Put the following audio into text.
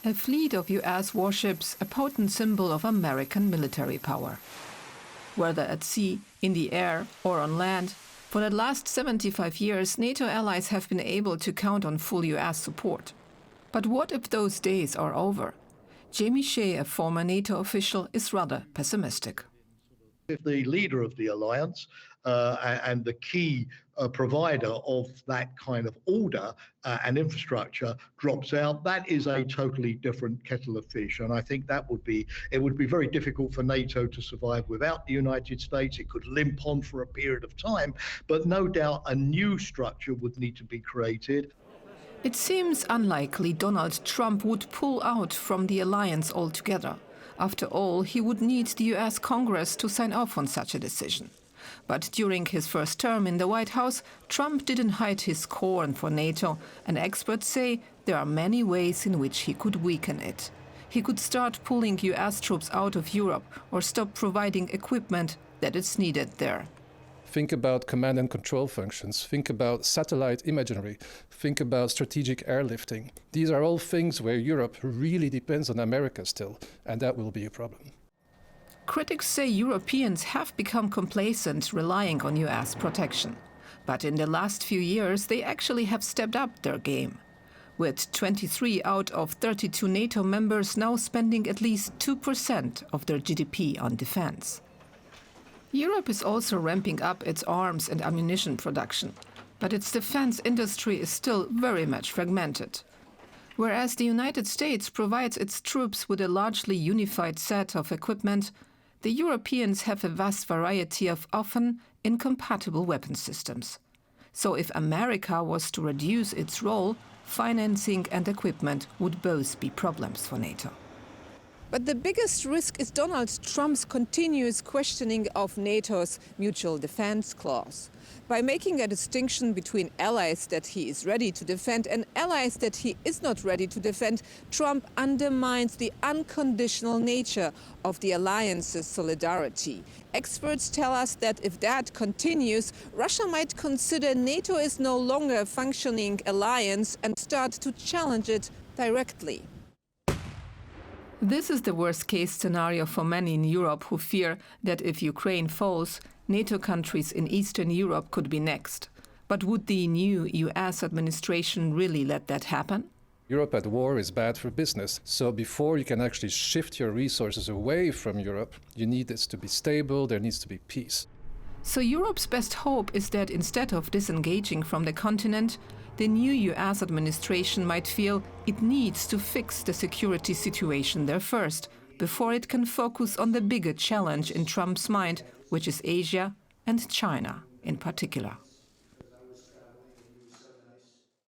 A fleet of US warships, a potent symbol of American military power. Whether at sea, in the air, or on land, for the last 75 years, NATO allies have been able to count on full US support. But what if those days are over? Jamie Shea, a former NATO official, is rather pessimistic. If the leader of the alliance and the key provider of that kind of order and infrastructure drops out, that is a totally different kettle of fish. And I think it would be very difficult for NATO to survive without the United States. It could limp on for a period of time, but no doubt a new structure would need to be created. It seems unlikely Donald Trump would pull out from the alliance altogether. After all, he would need the US Congress to sign off on such a decision. But during his first term in the White House, Trump didn't hide his scorn for NATO, and experts say there are many ways in which he could weaken it. He could start pulling US troops out of Europe or stop providing equipment that is needed there. Think about command and control functions. Think about satellite imagery. Think about strategic airlifting. These are all things where Europe really depends on America still, and that will be a problem. Critics say Europeans have become complacent, relying on US protection. But in the last few years, they actually have stepped up their game, with 23 out of 32 NATO members now spending at least 2% of their GDP on defense. Europe is also ramping up its arms and ammunition production, but its defense industry is still very much fragmented. Whereas the United States provides its troops with a largely unified set of equipment, the Europeans have a vast variety of often incompatible weapon systems. So if America was to reduce its role, financing and equipment would both be problems for NATO. But the biggest risk is Donald Trump's continuous questioning of NATO's mutual defense clause. By making a distinction between allies that he is ready to defend and allies that he is not ready to defend, Trump undermines the unconditional nature of the alliance's solidarity. Experts tell us that if that continues, Russia might consider NATO is no longer a functioning alliance and start to challenge it directly. This is the worst-case scenario for many in Europe who fear that if Ukraine falls, NATO countries in Eastern Europe could be next. But would the new US administration really let that happen? Europe at war is bad for business. So before you can actually shift your resources away from Europe, you need this to be stable, there needs to be peace. So Europe's best hope is that instead of disengaging from the continent, the new US administration might feel it needs to fix the security situation there first, before it can focus on the bigger challenge in Trump's mind, which is Asia and China in particular.